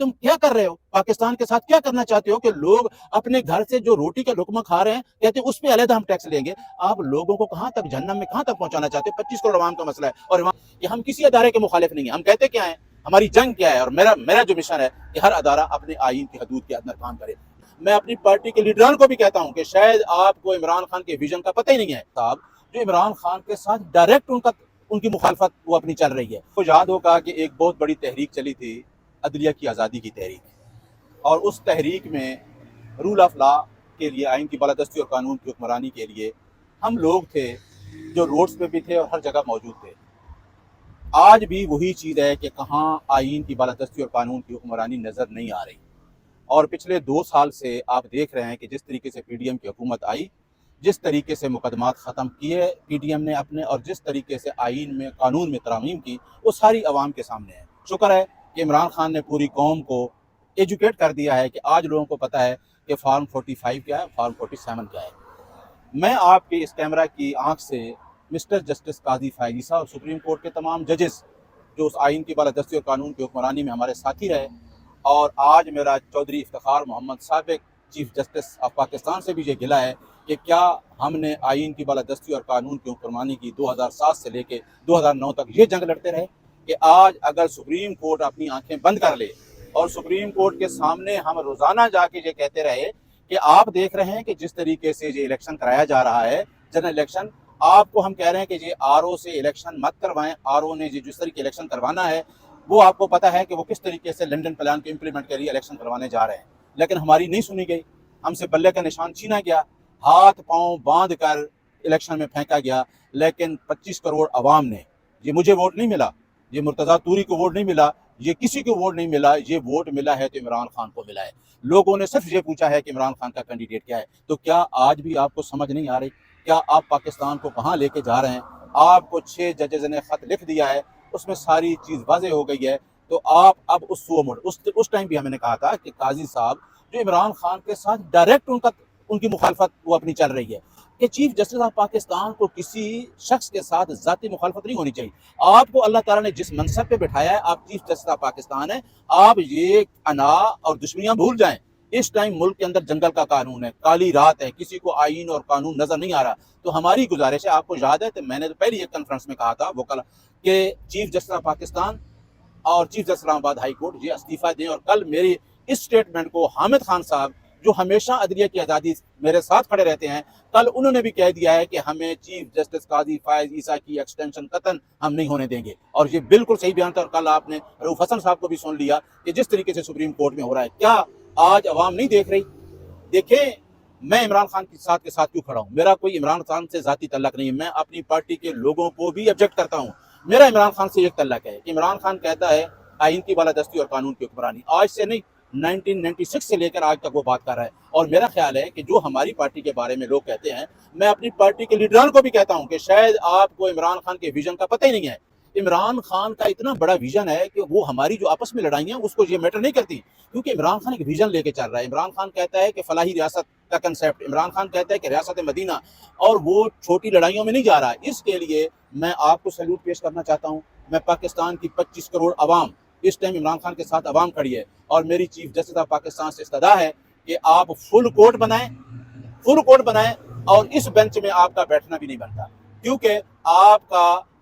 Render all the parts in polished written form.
तुम क्या कर रहे हो, पाकिस्तान के साथ क्या करना चाहते हो कि लोग अपने घर से जो रोटी का लुकमा खा रहे हैं कहते हैं उस पे अलग हम टैक्स लेंगे। आप लोगों को कहां तक जहन्नम में कहां तक पहुंचाना चाहते हो? 25 करोड़ अवाम का मसला है और ये हम किसी अदारे के मुखालिफ नहीं है। हम कहते क्या है, हमारी जंग क्या है और मेरा मेरा जो मिशन है कि हर अदारा अपने आइन की हदूद के अंदर काम करे। मैं अपनी पार्टी के लीडरान को भी कहता हूं कि शायद आपको इमरान खान के विजन का पता ही नहीं है साहब, जो इमरान खान के साथ डायरेक्ट उनकी मुखालफत वो अपनी चल रही है। तो याद होगा कि एक बहुत बड़ी तहरीक चली थी, अदलिया की आज़ादी की तहरीक, और उस तहरीक में रूल ऑफ लॉ के लिए, आइन की बालादस्ती और कानून की हुक्मरानी के लिए हम लोग थे जो रोड्स पे भी थे और हर जगह मौजूद थे। आज भी वही चीज़ है कि कहाँ आइन की बालादस्ती और कानून की हुक्मरानी नज़र नहीं आ रही। और पिछले 2 साल से आप देख रहे हैं कि जिस तरीके से पीडीएम की हुकूमत आई, जिस तरीके से मुकदमात ख़त्म किए पीडीएम ने अपने, और जिस तरीके से आइन में कानून में तरमीम की, वो सारी आवाम के सामने है। शुक्र है कि इमरान खान ने पूरी कौम को एजुकेट कर दिया है कि आज लोगों को पता है कि फॉर्म 45 क्या है, फॉर्म 47 क्या है। मैं आपके इस कैमरा की आंख से मिस्टर जस्टिस काजी फायजी साहब और सुप्रीम कोर्ट के तमाम जजेस जो उस आइन की बालादस्ती और कानून की हुक्मरानी में हमारे साथी रहे, और आज मेरा चौधरी इफ्तिखार मोहम्मद साबिक चीफ जस्टिस ऑफ पाकिस्तान से भी ये गिला है कि क्या हमने आइन की बालादस्ती और कानून की हुक्मरानी की 2007 से लेकर 2009 तक ये जंग लड़ते रहे कि आज अगर सुप्रीम कोर्ट अपनी आंखें बंद कर ले और सुप्रीम कोर्ट के सामने हम रोज़ाना जाके ये कहते रहे कि आप देख रहे हैं कि जिस तरीके से ये इलेक्शन कराया जा रहा है, जनरल इलेक्शन, आपको हम कह रहे हैं कि ये आरओ से इलेक्शन मत करवाएं, आरओ ने जिस तरीके इलेक्शन करवाना है वो आपको पता है कि वो किस तरीके से लंदन प्लान को इम्प्लीमेंट के लिए इलेक्शन करवाने जा रहे हैं, लेकिन हमारी नहीं सुनी गई। हमसे बल्ले का निशान छीना गया, हाथ पांव बांध कर इलेक्शन में फेंका गया। लेकिन 25 करोड़ अवाम ने, ये मुझे वोट नहीं मिला, ये मुर्तज़ा तूरी को वोट नहीं मिला, ये किसी को वोट नहीं मिला, ये वोट मिला है तो इमरान खान को मिला है। लोगों ने सिर्फ ये पूछा है कि इमरान खान का कैंडिडेट क्या है। तो क्या आज भी आपको समझ नहीं आ रही? क्या आप पाकिस्तान को कहाँ लेके जा रहे हैं? आपको 6 जजेस ने खत लिख दिया है, उसमें सारी चीज़ वाज़ेह हो गई है। तो आप अब उस टाइम भी हमने कहा था कि काजी साहब जो इमरान खान के साथ डायरेक्ट उनकी मुखालफत वो अपनी चल रही है, कि चीफ जस्टिस ऑफ पाकिस्तान को किसी शख्स के साथ ज़ाती मुखालफत नहीं होनी चाहिए। आपको अल्लाह ताला ने जिस मनसब पे बिठाया है, आप चीफ जस्टिस ऑफ पाकिस्तान है, आप ये अना और दुश्मनियाँ भूल जाएं। इस टाइम मुल्क के अंदर जंगल का कानून है, काली रात है, किसी को आइन और कानून नजर नहीं आ रहा। तो हमारी गुजारिश है, आपको याद है तो मैंने तो पहले एक कॉन्फ्रेंस में कहा था वो कल कि चीफ जस्टिस ऑफ पाकिस्तान और chief justice Islamabad high court ये इस्तीफा दें। और कल मेरी इस स्टेटमेंट को हामिद खान साहब जो हमेशा अदलिया की आज़ादी मेरे साथ खड़े रहते हैं, कल उन्होंने भी कह दिया है कि हमें चीफ जस्टिस काजी फायज ईसा की एक्सटेंशन कतन हम नहीं होने देंगे। और ये बिल्कुल सही बयान था। और कल आपने रऊफ हसन साहब को भी सुन लिया कि जिस तरीके से सुप्रीम कोर्ट में हो रहा है, क्या आज अवाम नहीं देख रही? देखें, मैं इमरान खान के साथ क्यों खड़ा हूँ? मेरा कोई इमरान खान से जाती तल्लक नहीं है। मैं अपनी पार्टी के लोगों को भी ऑब्जेक्ट करता हूँ। मेरा इमरान खान से एक तल्लक है कि इमरान खान कहता है आइन की बालादस्ती और कानून की हुक्मरानी, आज से नहीं 1996 से लेकर आज तक वो बात कर रहा है। और मेरा ख्याल है कि जो हमारी पार्टी के बारे में लोग कहते हैं, मैं अपनी पार्टी के लीडरान को भी कहता हूं कि शायद आपको इमरान खान के विजन का पता ही नहीं है। इमरान खान का इतना बड़ा विजन है कि वो हमारी जो आपस में लड़ाइयाँ उसको ये मैटर नहीं करती, क्योंकि इमरान खान एक विजन लेके चल रहा है। इमरान खान कहता है कि फलाही रियासत का कंसेप्ट, इमरान खान कहता है कि रियासत मदीना, और वो छोटी लड़ाइयों में नहीं जा रहा। इसके लिए मैं आपको सैल्यूट पेश करना चाहता हूँ। मैं पाकिस्तान की 25 करोड़ अवाम, इस टाइम इमरान खान के साथ अवाम खड़ी है, और मेरी चीफ जस्टिस ऑफ पाकिस्तान से इस्तदा है कि आप फुल कोर्ट बनाएं और इस बेंच में आपका बैठना भी नहीं बनता, क्योंकि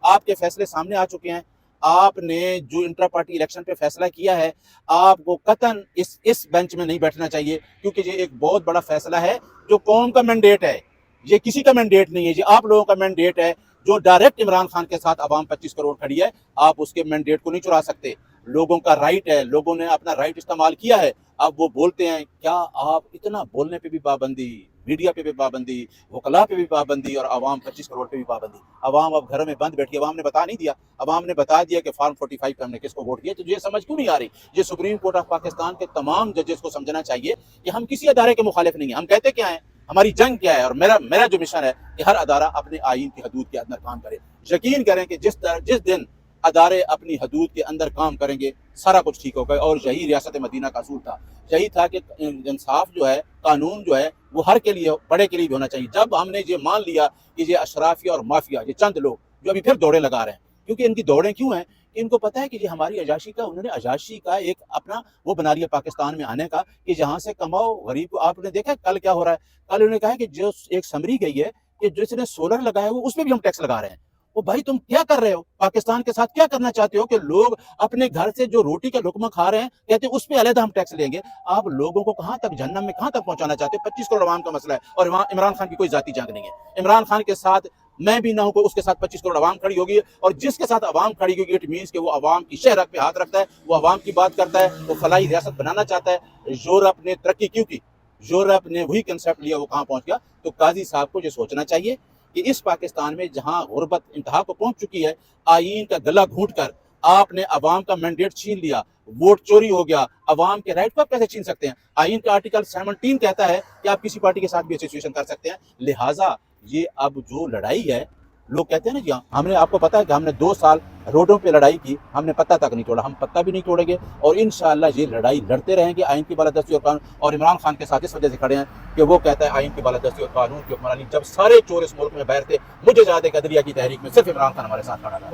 आपके फैसले सामने आ चुके हैं। आपने जो इंट्रा पार्टी इलेक्शन पे फैसला किया है, आपको कतन इस बेंच में नहीं बैठना चाहिए, क्योंकि ये एक बहुत बड़ा फैसला है जो कौम का मैंडेट है। ये किसी का मैंडेट नहीं है, ये आप लोगों का मैंडेट है जो डायरेक्ट इमरान खान के साथ अवाम 25 करोड़ खड़ी है। आप उसके मैंडेट को नहीं चुरा सकते। लोगों का राइट है, लोगों ने अपना राइट इस्तेमाल किया है। अब वो बोलते हैं, क्या आप इतना बोलने पे भी पाबंदी, मीडिया पे भी पाबंदी, वकला पे भी पाबंदी, और अवाम 25 करोड़ पे भी पाबंदी। अवाम अब घरों में बंद बैठी। अवाम ने बता नहीं दिया, अवाम ने बता दिया कि फॉर्म 45 पे हमने किसको वोट दिया। तो ये समझ क्यों नहीं आ रही? ये सुप्रीम कोर्ट ऑफ पाकिस्तान के तमाम जजेस को समझना चाहिए कि हम किसी अदारे के मुखालिफ नहीं है। हम कहते क्या है, हमारी जंग क्या है, और मेरा जो मिशन है कि हर अदारा अपने आइन की हदूद के अंदर काम करे। यकीन करें कि जिस दिन अदारे अपनी हदूद के अंदर काम करेंगे, सारा कुछ ठीक होगा। और यही रियासत मदीना का असूल था, यही था कि इंसाफ जो है, कानून जो है, वो हर के लिए, बड़े के लिए भी होना चाहिए। जब हमने ये मान लिया कि ये अशराफिया और माफिया, ये चंद लोग जो अभी फिर दौड़े लगा रहे हैं, क्योंकि इनकी दौड़ें क्यों हैं ان کو پتا ہے کہ یہ ہماری عیاشی کا، انہوں نے عیاشی کا ایک اپنا وہ بنا لیا پاکستان میں آنے کا کہ جہاں سے کماؤ غریب کو. آپ نے دیکھا کل کیا ہو رہا ہے؟ کل انہوں نے کہا کہ جو ایک سمری گئی ہے کہ جس نے سولر لگایا ہوا اس پہ بھی ہم ٹیکس لگا رہے ہیں. وہ بھائی تم کیا کر رہے ہو؟ پاکستان کے ساتھ کیا کرنا چاہتے ہو کہ لوگ اپنے گھر سے جو روٹی کا لقمہ کھا رہے ہیں کہتے ہیں اس پہ علیحدہ ہم ٹیکس لیں گے. آپ لوگوں کو کہاں تک جہنم میں کہاں تک پہنچانا چاہتے ہو؟ 25 کروڑ عوام کا مسئلہ ہے اور وہاں عمران خان کی کوئی ذاتی جنگ نہیں ہے. عمران خان کے ساتھ میں بھی نہ ہوں، اس کے ساتھ 25 کروڑ عوام کھڑی ہوگی، اور جس کے ساتھ عوام کھڑی ہوگی اٹ مینس کہ وہ عوام کی شہرت پہ ہاتھ رکھتا ہے، وہ عوام کی بات کرتا ہے، وہ فلاحی ریاست بنانا چاہتا ہے. یورپ نے ترقی کیوں کی؟ یورپ نے وہی کنسپٹ لیا، وہ کہاں پہنچ گیا. تو قاضی صاحب کو یہ سوچنا چاہیے کہ اس پاکستان میں جہاں غربت انتہا کو پہنچ چکی ہے، آئین کا گلا گھونٹ کر آپ نے عوام کا مینڈیٹ چھین لیا، ووٹ چوری ہو گیا. عوام کے رائٹ کو آپ کیسے چھین سکتے ہیں؟ آئین کا آرٹیکل 17 کہتا ہے کہ آپ کسی پارٹی کے ساتھ بھی ایسوسیشن کر سکتے ہیں. لہٰذا یہ اب جو لڑائی ہے، لوگ کہتے ہیں نا جی ہاں ہم نے، آپ کو پتا ہے کہ ہم نے 2 سال روڈوں پہ لڑائی کی، ہم نے پتہ تک نہیں توڑا، ہم پتہ بھی نہیں توڑیں گے، اور انشاءاللہ یہ لڑائی لڑتے رہیں گے آئین کی بالادستی اور قانون. اور عمران خان کے ساتھ اس وجہ سے کھڑے ہیں کہ وہ کہتا ہے آئین کی بالادستی اور قانون کی حکمرانی. جب سارے چور اس ملک میں باہر تھے، مجھے یاد ہے کہ عدلیہ کی تحریک میں صرف عمران خان ہمارے ساتھ کھڑا تھا.